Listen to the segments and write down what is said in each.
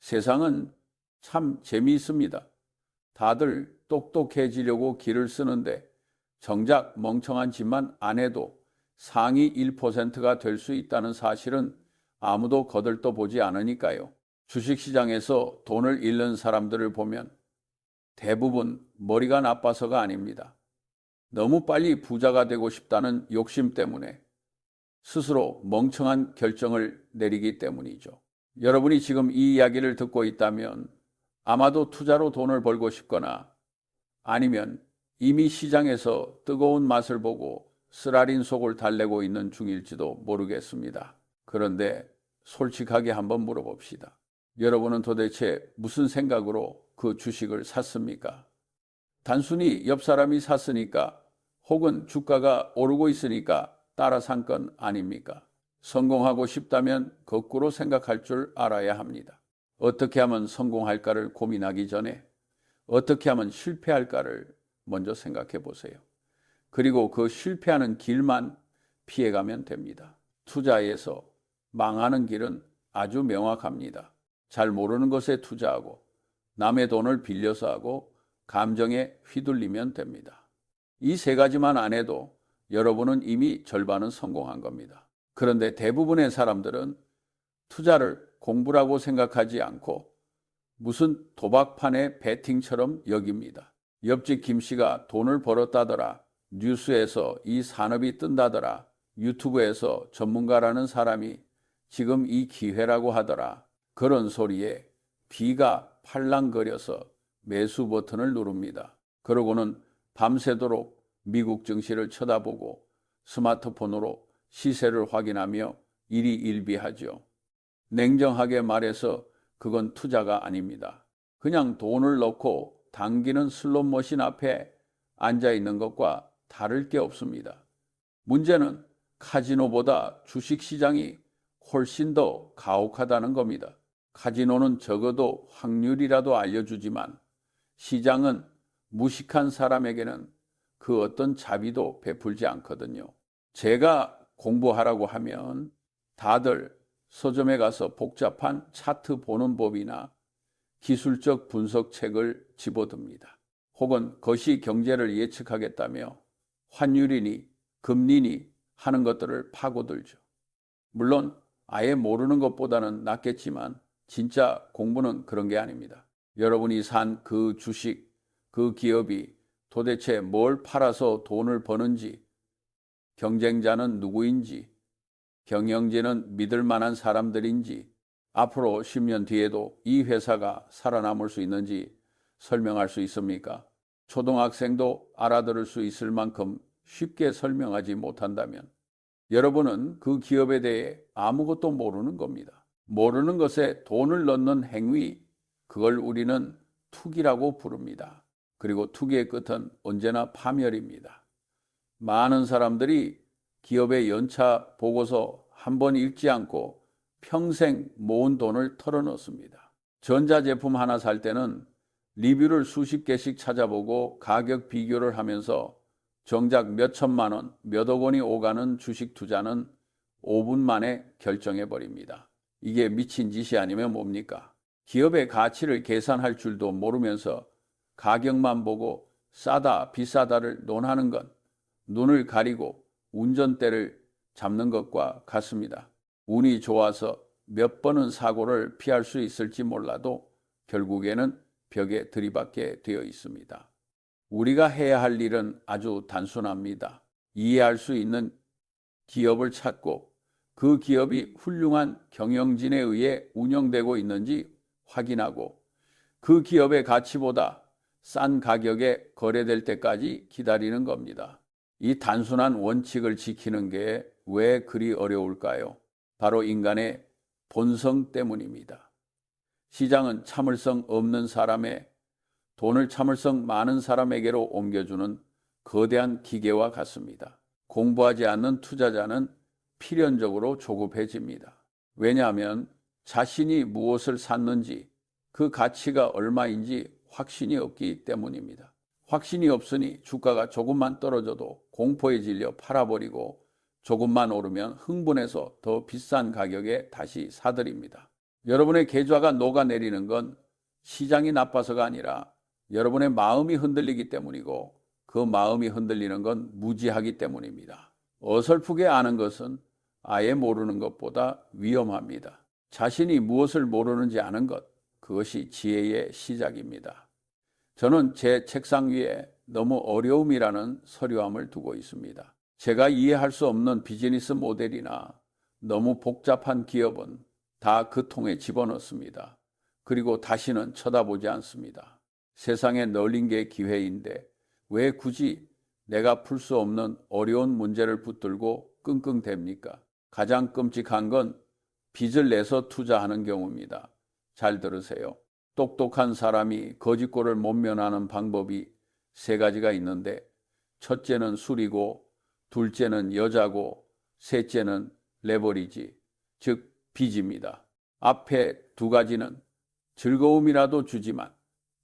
세상은 참 재미있습니다. 다들 똑똑해지려고 기를 쓰는데 정작 멍청한 짓만 안 해도 상위 1%가 될 수 있다는 사실은 아무도 거들떠보지 않으니까요. 주식시장에서 돈을 잃는 사람들을 보면 대부분 머리가 나빠서가 아닙니다. 너무 빨리 부자가 되고 싶다는 욕심 때문에 스스로 멍청한 결정을 내리기 때문이죠. 여러분이 지금 이 이야기를 듣고 있다면 아마도 투자로 돈을 벌고 싶거나 아니면 이미 시장에서 뜨거운 맛을 보고 쓰라린 속을 달래고 있는 중일지도 모르겠습니다. 그런데 솔직하게 한번 물어봅시다. 여러분은 도대체 무슨 생각으로 그 주식을 샀습니까? 단순히 옆 사람이 샀으니까 혹은 주가가 오르고 있으니까 따라 산 건 아닙니까? 성공하고 싶다면 거꾸로 생각할 줄 알아야 합니다. 어떻게 하면 성공할까를 고민하기 전에 어떻게 하면 실패할까를 먼저 생각해 보세요. 그리고 그 실패하는 길만 피해가면 됩니다. 투자에서 망하는 길은 아주 명확합니다. 잘 모르는 것에 투자하고 남의 돈을 빌려서 하고 감정에 휘둘리면 됩니다. 이 세 가지만 안 해도 여러분은 이미 절반은 성공한 겁니다. 그런데 대부분의 사람들은 투자를 공부라고 생각하지 않고 무슨 도박판의 배팅처럼 여깁니다. 옆집 김 씨가 돈을 벌었다더라. 뉴스에서 이 산업이 뜬다더라. 유튜브에서 전문가라는 사람이 지금 이 기회라고 하더라. 그런 소리에 비가 팔랑거려서 매수 버튼을 누릅니다. 그러고는 밤새도록 미국 증시를 쳐다보고 스마트폰으로 시세를 확인하며 일희일비하죠. 냉정하게 말해서 그건 투자가 아닙니다. 그냥 돈을 넣고 당기는 슬롯머신 앞에 앉아있는 것과 다를 게 없습니다. 문제는 카지노보다 주식시장이 훨씬 더 가혹하다는 겁니다. 카지노는 적어도 확률이라도 알려주지만 시장은 무식한 사람에게는 그 어떤 자비도 베풀지 않거든요. 제가 공부하라고 하면 다들 서점에 가서 복잡한 차트 보는 법이나 기술적 분석책을 집어듭니다. 혹은 거시 경제를 예측하겠다며 환율이니 금리니 하는 것들을 파고들죠. 물론 아예 모르는 것보다는 낫겠지만 진짜 공부는 그런 게 아닙니다. 여러분이 산 그 주식, 그 기업이 도대체 뭘 팔아서 돈을 버는지, 경쟁자는 누구인지, 경영진은 믿을 만한 사람들인지, 앞으로 10년 뒤에도 이 회사가 살아남을 수 있는지 설명할 수 있습니까? 초등학생도 알아들을 수 있을 만큼 쉽게 설명하지 못한다면 여러분은 그 기업에 대해 아무것도 모르는 겁니다. 모르는 것에 돈을 넣는 행위, 그걸 우리는 투기라고 부릅니다. 그리고 투기의 끝은 언제나 파멸입니다. 많은 사람들이 기업의 연차 보고서 한 번 읽지 않고 평생 모은 돈을 털어넣습니다. 전자제품 하나 살 때는 리뷰를 수십 개씩 찾아보고 가격 비교를 하면서 정작 몇 천만 원, 몇 억 원이 오가는 주식 투자는 5분 만에 결정해버립니다. 이게 미친 짓이 아니면 뭡니까? 기업의 가치를 계산할 줄도 모르면서 가격만 보고 싸다 비싸다를 논하는 건 눈을 가리고 운전대를 잡는 것과 같습니다. 운이 좋아서 몇 번은 사고를 피할 수 있을지 몰라도 결국에는 벽에 들이받게 되어 있습니다. 우리가 해야 할 일은 아주 단순합니다. 이해할 수 있는 기업을 찾고 그 기업이 훌륭한 경영진에 의해 운영되고 있는지 확인하고 그 기업의 가치보다 싼 가격에 거래될 때까지 기다리는 겁니다. 이 단순한 원칙을 지키는 게 왜 그리 어려울까요? 바로 인간의 본성 때문입니다. 시장은 참을성 없는 사람의 돈을 참을성 많은 사람에게로 옮겨주는 거대한 기계와 같습니다. 공부하지 않는 투자자는 필연적으로 조급해집니다. 왜냐하면 자신이 무엇을 샀는지 그 가치가 얼마인지 확신이 없기 때문입니다. 확신이 없으니 주가가 조금만 떨어져도 공포에 질려 팔아버리고 조금만 오르면 흥분해서 더 비싼 가격에 다시 사들입니다. 여러분의 계좌가 녹아내리는 건 시장이 나빠서가 아니라 여러분의 마음이 흔들리기 때문이고, 그 마음이 흔들리는 건 무지하기 때문입니다. 어설프게 아는 것은 아예 모르는 것보다 위험합니다. 자신이 무엇을 모르는지 아는 것, 그것이 지혜의 시작입니다. 저는 제 책상 위에 너무 어려움이라는 서류함을 두고 있습니다. 제가 이해할 수 없는 비즈니스 모델이나 너무 복잡한 기업은 다 그 통에 집어넣습니다. 그리고 다시는 쳐다보지 않습니다. 세상에 널린 게 기회인데 왜 굳이 내가 풀 수 없는 어려운 문제를 붙들고 끙끙댑니까? 가장 끔찍한 건 빚을 내서 투자하는 경우입니다. 잘 들으세요. 똑똑한 사람이 거짓골을 못 면하는 방법이 세 가지가 있는데, 첫째는 술이고, 둘째는 여자고, 셋째는 레버리지, 즉 빚입니다. 앞에 두 가지는 즐거움이라도 주지만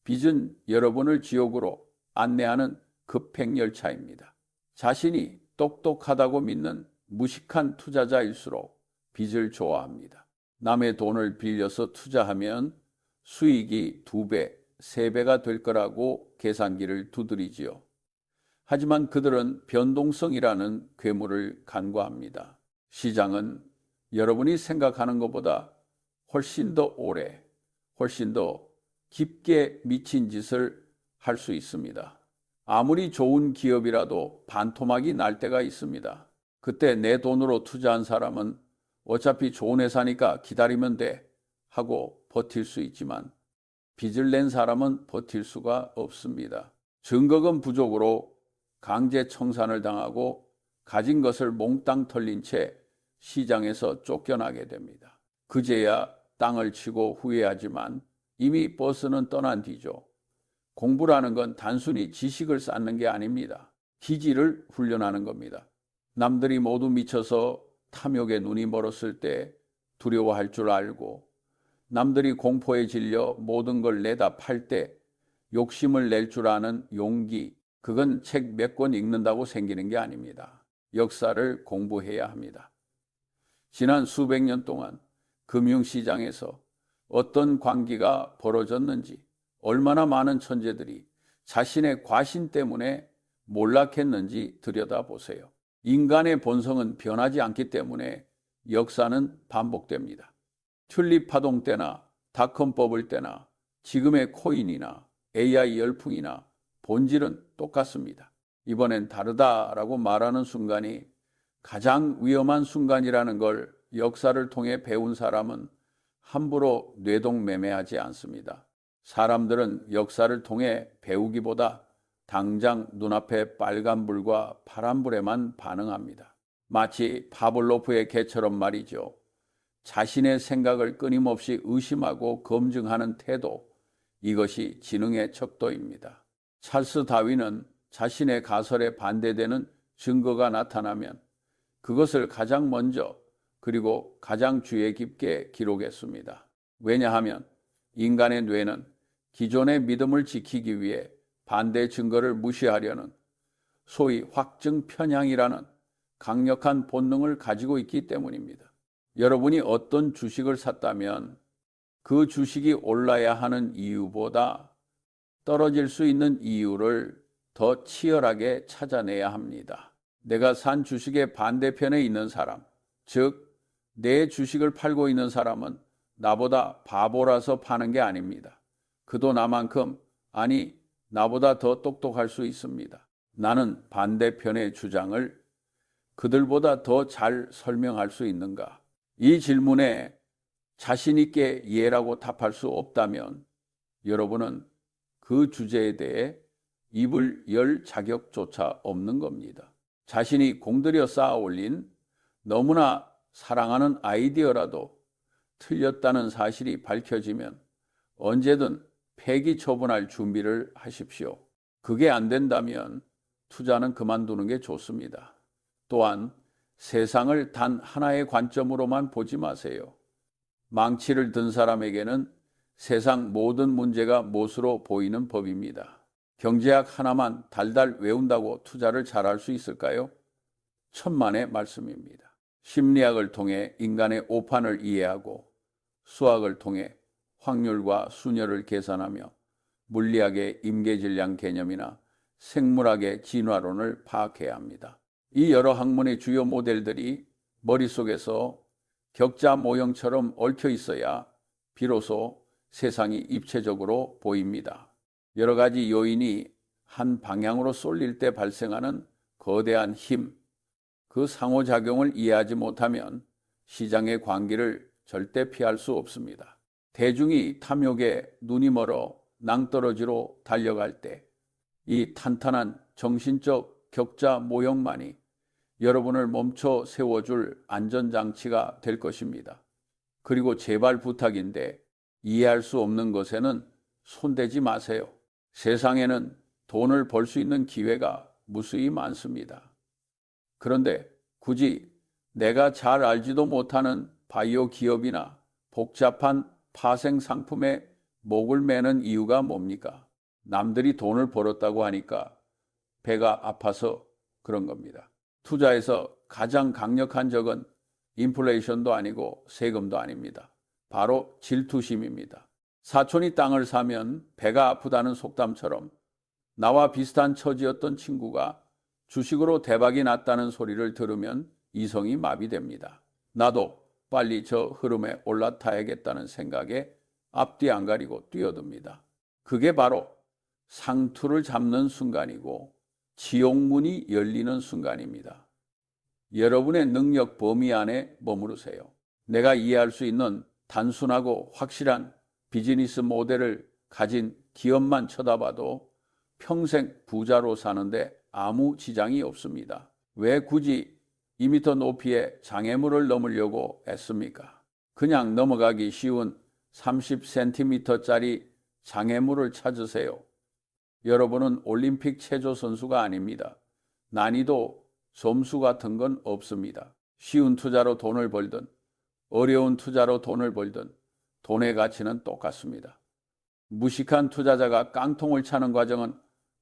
빚은 여러분을 지옥으로 안내하는 급행열차입니다. 자신이 똑똑하다고 믿는 무식한 투자자일수록 빚을 좋아합니다. 남의 돈을 빌려서 투자하면 수익이 2배, 3배가 될 거라고 계산기를 두드리지요. 하지만 그들은 변동성이라는 괴물을 간과합니다. 시장은 여러분이 생각하는 것보다 훨씬 더 오래, 훨씬 더 깊게 미친 짓을 할 수 있습니다. 아무리 좋은 기업이라도 반토막이 날 때가 있습니다. 그때 내 돈으로 투자한 사람은 어차피 좋은 회사니까 기다리면 돼 하고 버틸 수 있지만, 빚을 낸 사람은 버틸 수가 없습니다. 증거금 부족으로 강제 청산을 당하고 가진 것을 몽땅 털린 채 시장에서 쫓겨나게 됩니다. 그제야 땅을 치고 후회하지만 이미 버스는 떠난 뒤죠. 공부라는 건 단순히 지식을 쌓는 게 아닙니다. 기지를 훈련하는 겁니다. 남들이 모두 미쳐서 탐욕에 눈이 멀었을 때 두려워할 줄 알고, 남들이 공포에 질려 모든 걸 내다 팔 때 욕심을 낼 줄 아는 용기, 그건 책 몇 권 읽는다고 생기는 게 아닙니다. 역사를 공부해야 합니다. 지난 수백 년 동안 금융시장에서 어떤 광기가 벌어졌는지, 얼마나 많은 천재들이 자신의 과신 때문에 몰락했는지 들여다보세요. 인간의 본성은 변하지 않기 때문에 역사는 반복됩니다. 튤립 파동 때나 닷컴 버블 때나 지금의 코인이나 AI 열풍이나 본질은 똑같습니다. 이번엔 다르다라고 말하는 순간이 가장 위험한 순간이라는 걸 역사를 통해 배운 사람은 함부로 뇌동매매하지 않습니다. 사람들은 역사를 통해 배우기보다 당장 눈앞에 빨간불과 파란불에만 반응합니다. 마치 파블로프의 개처럼 말이죠. 자신의 생각을 끊임없이 의심하고 검증하는 태도, 이것이 지능의 척도입니다. 찰스 다윈은 자신의 가설에 반대되는 증거가 나타나면 그것을 가장 먼저 그리고 가장 주의 깊게 기록했습니다. 왜냐하면 인간의 뇌는 기존의 믿음을 지키기 위해 반대 증거를 무시하려는 소위 확증 편향이라는 강력한 본능을 가지고 있기 때문입니다. 여러분이 어떤 주식을 샀다면 그 주식이 올라야 하는 이유보다 떨어질 수 있는 이유를 더 치열하게 찾아내야 합니다. 내가 산 주식의 반대편에 있는 사람, 즉 내 주식을 팔고 있는 사람은 나보다 바보라서 파는 게 아닙니다. 그도 나만큼, 아니 나보다 더 똑똑할 수 있습니다. 나는 반대편의 주장을 그들보다 더 잘 설명할 수 있는가? 이 질문에 자신 있게 예라고 답할 수 없다면 여러분은 그 주제에 대해 입을 열 자격조차 없는 겁니다. 자신이 공들여 쌓아 올린 너무나 사랑하는 아이디어라도 틀렸다는 사실이 밝혀지면 언제든 폐기 처분할 준비를 하십시오. 그게 안 된다면 투자는 그만두는 게 좋습니다. 또한 세상을 단 하나의 관점으로만 보지 마세요. 망치를 든 사람에게는 세상 모든 문제가 못으로 보이는 법입니다. 경제학 하나만 달달 외운다고 투자를 잘할 수 있을까요? 천만의 말씀입니다. 심리학을 통해 인간의 오판을 이해하고 수학을 통해 확률과 순열을 계산하며 물리학의 임계질량 개념이나 생물학의 진화론을 파악해야 합니다. 이 여러 학문의 주요 모델들이 머릿속에서 격자 모형처럼 얽혀 있어야 비로소 세상이 입체적으로 보입니다. 여러 가지 요인이 한 방향으로 쏠릴 때 발생하는 거대한 힘, 그 상호작용을 이해하지 못하면 시장의 광기를 절대 피할 수 없습니다. 대중이 탐욕에 눈이 멀어 낭떠러지로 달려갈 때 이 탄탄한 정신적 격자 모형만이 여러분을 멈춰 세워줄 안전장치가 될 것입니다. 그리고 제발 부탁인데 이해할 수 없는 것에는 손대지 마세요. 세상에는 돈을 벌 수 있는 기회가 무수히 많습니다. 그런데 굳이 내가 잘 알지도 못하는 바이오 기업이나 복잡한 파생 상품에 목을 매는 이유가 뭡니까? 남들이 돈을 벌었다고 하니까 배가 아파서 그런 겁니다. 투자에서 가장 강력한 적은 인플레이션도 아니고 세금도 아닙니다. 바로 질투심입니다. 사촌이 땅을 사면 배가 아프다는 속담처럼 나와 비슷한 처지였던 친구가 주식으로 대박이 났다는 소리를 들으면 이성이 마비됩니다. 나도 빨리 저 흐름에 올라타야겠다는 생각에 앞뒤 안 가리고 뛰어듭니다. 그게 바로 상투를 잡는 순간이고 지옥문이 열리는 순간입니다. 여러분의 능력 범위 안에 머무르세요. 내가 이해할 수 있는 단순하고 확실한 비즈니스 모델을 가진 기업만 쳐다봐도 평생 부자로 사는데 아무 지장이 없습니다. 왜 굳이 2m 높이의 장애물을 넘으려고 애씁니까? 그냥 넘어가기 쉬운 30cm짜리 장애물을 찾으세요. 여러분은 올림픽 체조 선수가 아닙니다. 난이도 점수 같은 건 없습니다. 쉬운 투자로 돈을 벌든 어려운 투자로 돈을 벌든 돈의 가치는 똑같습니다. 무식한 투자자가 깡통을 차는 과정은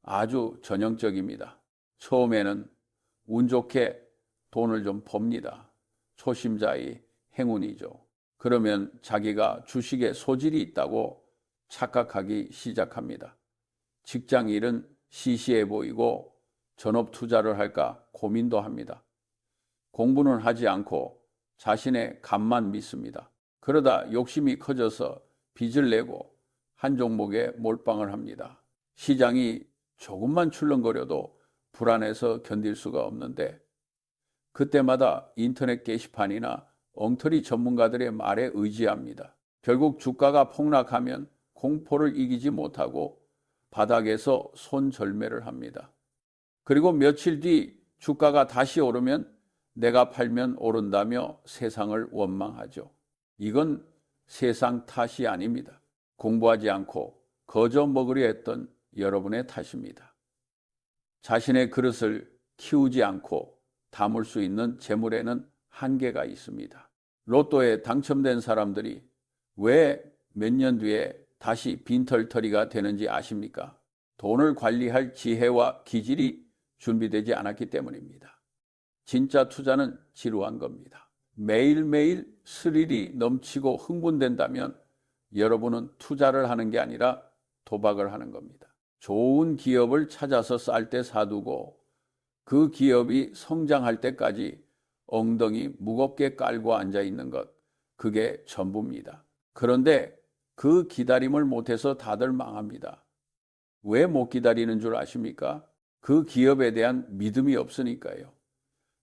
아주 전형적입니다. 처음에는 운 좋게 돈을 좀 법니다. 초심자의 행운이죠. 그러면 자기가 주식에 소질이 있다고 착각하기 시작합니다. 직장 일은 시시해 보이고 전업 투자를 할까 고민도 합니다. 공부는 하지 않고 자신의 감만 믿습니다. 그러다 욕심이 커져서 빚을 내고 한 종목에 몰빵을 합니다. 시장이 조금만 출렁거려도 불안해서 견딜 수가 없는데 그때마다 인터넷 게시판이나 엉터리 전문가들의 말에 의지합니다. 결국 주가가 폭락하면 공포를 이기지 못하고 바닥에서 손절매를 합니다. 그리고 며칠 뒤 주가가 다시 오르면 내가 팔면 오른다며 세상을 원망하죠. 이건 세상 탓이 아닙니다. 공부하지 않고 거저 먹으려 했던 여러분의 탓입니다. 자신의 그릇을 키우지 않고 담을 수 있는 재물에는 한계가 있습니다. 로또에 당첨된 사람들이 왜 몇 년 뒤에 다시 빈털터리가 되는지 아십니까? 돈을 관리할 지혜와 기질이 준비되지 않았기 때문입니다. 진짜 투자는 지루한 겁니다. 매일매일 스릴이 넘치고 흥분된다면 여러분은 투자를 하는 게 아니라 도박을 하는 겁니다. 좋은 기업을 찾아서 쌀 때 사두고 그 기업이 성장할 때까지 엉덩이 무겁게 깔고 앉아 있는 것, 그게 전부입니다. 그런데 그 기다림을 못해서 다들 망합니다. 왜 못 기다리는 줄 아십니까? 그 기업에 대한 믿음이 없으니까요.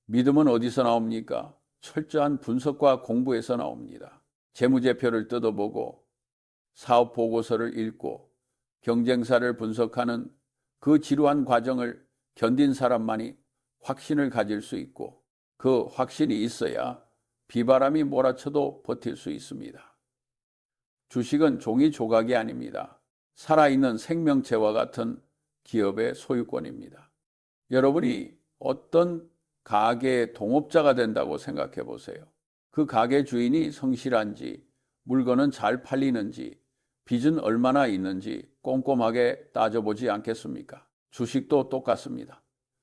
믿음은 어디서 나옵니까? 철저한 분석과 공부에서 나옵니다. 재무제표를 뜯어보고 사업 보고서를 읽고 경쟁사를 분석하는 그 지루한 과정을 견딘 사람만이 확신을 가질 수 있고 그 확신이 있어야 비바람이 몰아쳐도 버틸 수 있습니다. 주식은 종이 조각이 아닙니다. 살아있는 생명체와 같은 기업의 소유권입니다. 여러분이 어떤 가게의 동업자가 된다고 생각해 보세요. 그 가게 주인이 성실한지, 물건은 잘 팔리는지, 빚은 얼마나 있는지 꼼꼼하게 따져보지 않겠습니까? 주식도 똑같습니다.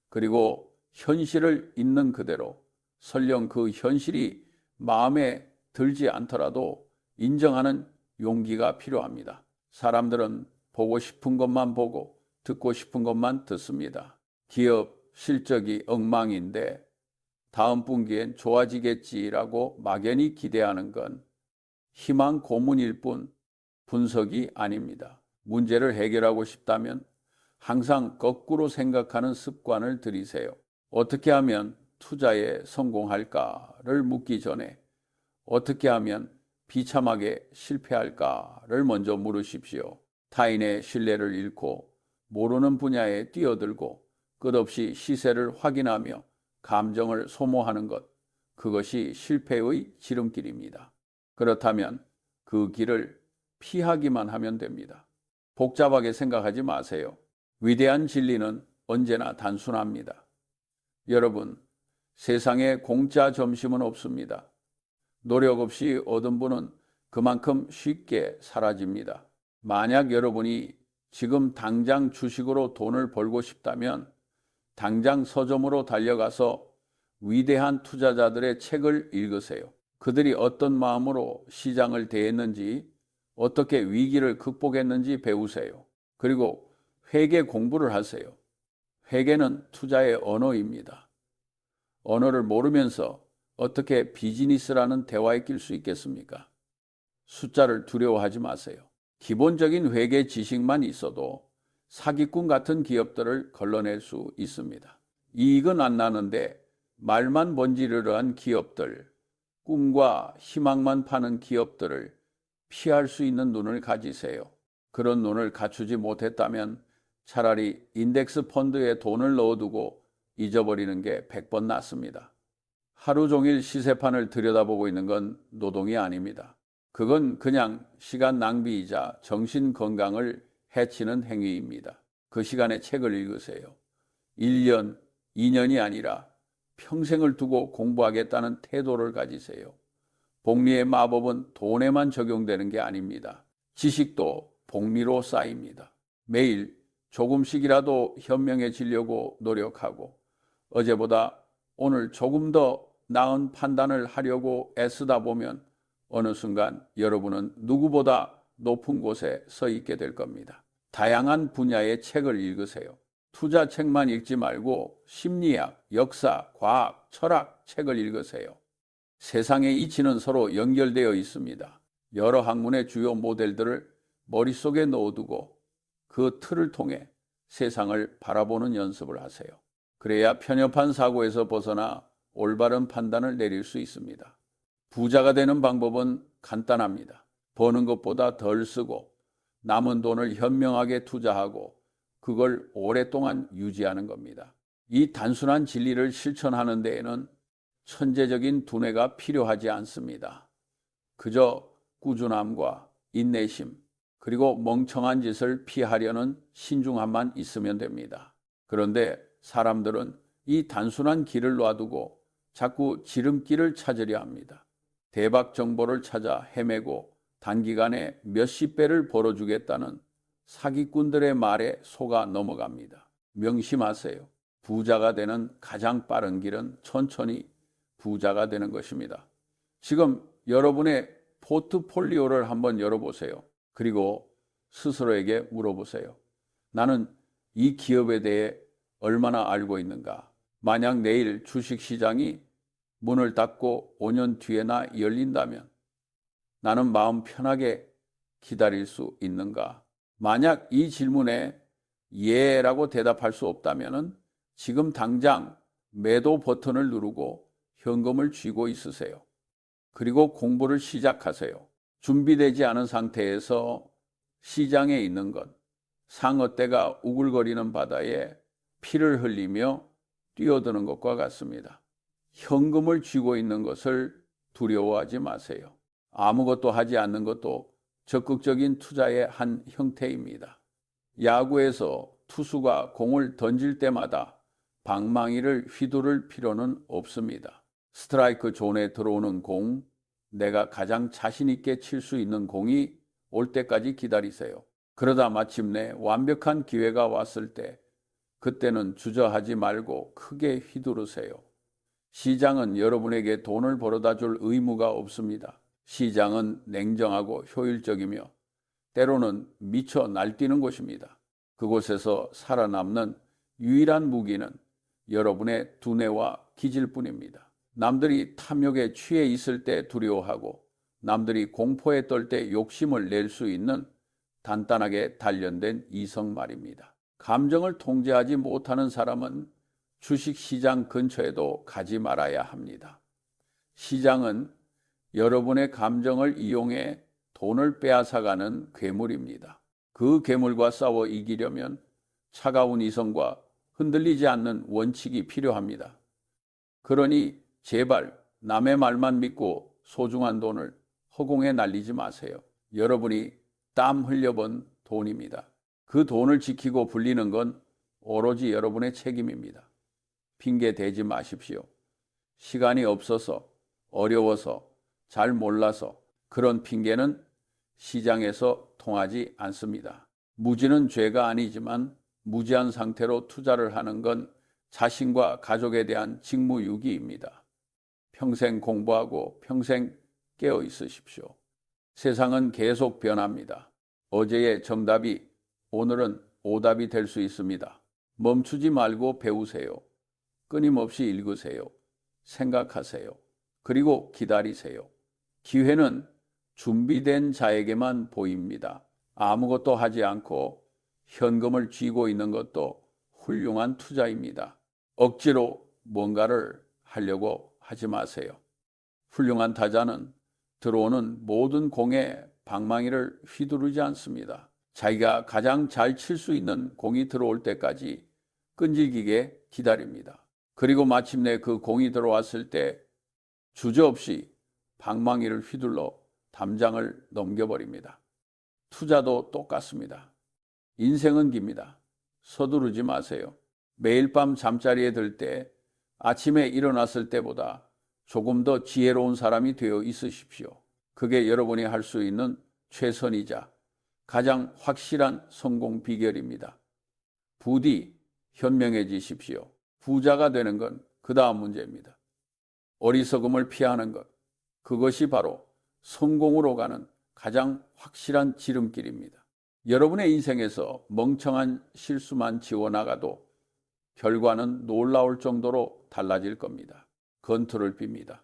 그리고 현실을 있는 그대로 설령 그 현실이 마음에 들지 않더라도 인정하는 용기가 필요합니다. 사람들은 보고 싶은 것만 보고 듣고 싶은 것만 듣습니다. 기업 실적이 엉망인데 다음 분기엔 좋아지겠지라고 막연히 기대하는 건 희망 고문일 뿐 분석이 아닙니다. 문제를 해결하고 싶다면 항상 거꾸로 생각하는 습관을 들이세요. 어떻게 하면 투자에 성공할까를 묻기 전에 어떻게 하면 비참하게 실패할까를 먼저 물으십시오. 타인의 신뢰를 잃고 모르는 분야에 뛰어들고 끝없이 시세를 확인하며 감정을 소모하는 것, 그것이 실패의 지름길입니다. 그렇다면 그 길을 피하기만 하면 됩니다. 복잡하게 생각하지 마세요. 위대한 진리는 언제나 단순합니다. 여러분, 세상에 공짜 점심은 없습니다. 노력 없이 얻은 분은 그만큼 쉽게 사라집니다. 만약 여러분이 지금 당장 주식으로 돈을 벌고 싶다면 당장 서점으로 달려가서 위대한 투자자들의 책을 읽으세요. 그들이 어떤 마음으로 시장을 대했는지, 어떻게 위기를 극복했는지 배우세요. 그리고 회계 공부를 하세요. 회계는 투자의 언어입니다. 언어를 모르면서 어떻게 비즈니스라는 대화에 낄 수 있겠습니까? 숫자를 두려워하지 마세요. 기본적인 회계 지식만 있어도 사기꾼 같은 기업들을 걸러낼 수 있습니다. 이익은 안 나는데 말만 번지르르한 기업들, 꿈과 희망만 파는 기업들을 피할 수 있는 눈을 가지세요. 그런 눈을 갖추지 못했다면 차라리 인덱스 펀드에 돈을 넣어두고 잊어버리는 게 100번 낫습니다. 하루 종일 시세판을 들여다보고 있는 건 노동이 아닙니다. 그건 그냥 시간 낭비이자 정신 건강을 해치는 행위입니다. 그 시간에 책을 읽으세요. 1년, 2년이 아니라 평생을 두고 공부하겠다는 태도를 가지세요. 복리의 마법은 돈에만 적용되는 게 아닙니다. 지식도 복리로 쌓입니다. 매일 조금씩이라도 현명해지려고 노력하고 어제보다 오늘 조금 더 나은 판단을 하려고 애쓰다 보면 어느 순간 여러분은 누구보다 높은 곳에 서 있게 될 겁니다. 다양한 분야의 책을 읽으세요. 투자 책만 읽지 말고 심리학, 역사, 과학, 철학 책을 읽으세요. 세상의 이치는 서로 연결되어 있습니다. 여러 학문의 주요 모델들을 머릿속에 넣어두고 그 틀을 통해 세상을 바라보는 연습을 하세요. 그래야 편협한 사고에서 벗어나 올바른 판단을 내릴 수 있습니다. 부자가 되는 방법은 간단합니다. 버는 것보다 덜 쓰고 남은 돈을 현명하게 투자하고 그걸 오랫동안 유지하는 겁니다. 이 단순한 진리를 실천하는 데에는 천재적인 두뇌가 필요하지 않습니다. 그저 꾸준함과 인내심, 그리고 멍청한 짓을 피하려는 신중함만 있으면 됩니다. 그런데 사람들은 이 단순한 길을 놔두고 자꾸 지름길을 찾으려 합니다. 대박 정보를 찾아 헤매고 단기간에 몇십 배를 벌어주겠다는 사기꾼들의 말에 속아 넘어갑니다. 명심하세요. 부자가 되는 가장 빠른 길은 천천히 부자가 되는 것입니다. 지금 여러분의 포트폴리오를 한번 열어보세요. 그리고 스스로에게 물어보세요. 나는 이 기업에 대해 얼마나 알고 있는가? 만약 내일 주식시장이 문을 닫고 5년 뒤에나 열린다면 나는 마음 편하게 기다릴 수 있는가? 만약 이 질문에 예라고 대답할 수 없다면 지금 당장 매도 버튼을 누르고 현금을 쥐고 있으세요. 그리고 공부를 시작하세요. 준비되지 않은 상태에서 시장에 있는 것, 상어떼가 우글거리는 바다에 피를 흘리며 뛰어드는 것과 같습니다. 현금을 쥐고 있는 것을 두려워하지 마세요. 아무것도 하지 않는 것도 적극적인 투자의 한 형태입니다. 야구에서 투수가 공을 던질 때마다 방망이를 휘두를 필요는 없습니다. 스트라이크 존에 들어오는 공, 내가 가장 자신 있게 칠 수 있는 공이 올 때까지 기다리세요. 그러다 마침내 완벽한 기회가 왔을 때 그때는 주저하지 말고 크게 휘두르세요. 시장은 여러분에게 돈을 벌어다 줄 의무가 없습니다. 시장은 냉정하고 효율적이며 때로는 미쳐 날뛰는 곳입니다. 그곳에서 살아남는 유일한 무기는 여러분의 두뇌와 기질뿐입니다. 남들이 탐욕에 취해 있을 때 두려워하고 남들이 공포에 떨 때 욕심을 낼 수 있는 단단하게 단련된 이성 말입니다. 감정을 통제하지 못하는 사람은 주식시장 근처에도 가지 말아야 합니다. 시장은 여러분의 감정을 이용해 돈을 빼앗아가는 괴물입니다. 그 괴물과 싸워 이기려면 차가운 이성과 흔들리지 않는 원칙이 필요합니다. 그러니 제발 남의 말만 믿고 소중한 돈을 허공에 날리지 마세요. 여러분이 땀 흘려본 돈입니다. 그 돈을 지키고 불리는 건 오로지 여러분의 책임입니다. 핑계 대지 마십시오. 시간이 없어서, 어려워서, 잘 몰라서 그런 핑계는 시장에서 통하지 않습니다. 무지는 죄가 아니지만 무지한 상태로 투자를 하는 건 자신과 가족에 대한 직무유기입니다. 평생 공부하고 평생 깨어 있으십시오. 세상은 계속 변합니다. 어제의 정답이 오늘은 오답이 될 수 있습니다. 멈추지 말고 배우세요. 끊임없이 읽으세요. 생각하세요. 그리고 기다리세요. 기회는 준비된 자에게만 보입니다. 아무것도 하지 않고 현금을 쥐고 있는 것도 훌륭한 투자입니다. 억지로 뭔가를 하려고 하지 마세요. 훌륭한 타자는 들어오는 모든 공에 방망이를 휘두르지 않습니다. 자기가 가장 잘 칠 수 있는 공이 들어올 때까지 끈질기게 기다립니다. 그리고 마침내 그 공이 들어왔을 때 주저없이 방망이를 휘둘러 담장을 넘겨버립니다. 투자도 똑같습니다. 인생은 깁니다. 서두르지 마세요. 매일 밤 잠자리에 들 때 아침에 일어났을 때보다 조금 더 지혜로운 사람이 되어 있으십시오. 그게 여러분이 할 수 있는 최선이자 가장 확실한 성공 비결입니다. 부디 현명해지십시오. 부자가 되는 건 그 다음 문제입니다. 어리석음을 피하는 것, 그것이 바로 성공으로 가는 가장 확실한 지름길입니다. 여러분의 인생에서 멍청한 실수만 지워나가도 결과는 놀라울 정도로 달라질 겁니다. 건투를 빕니다.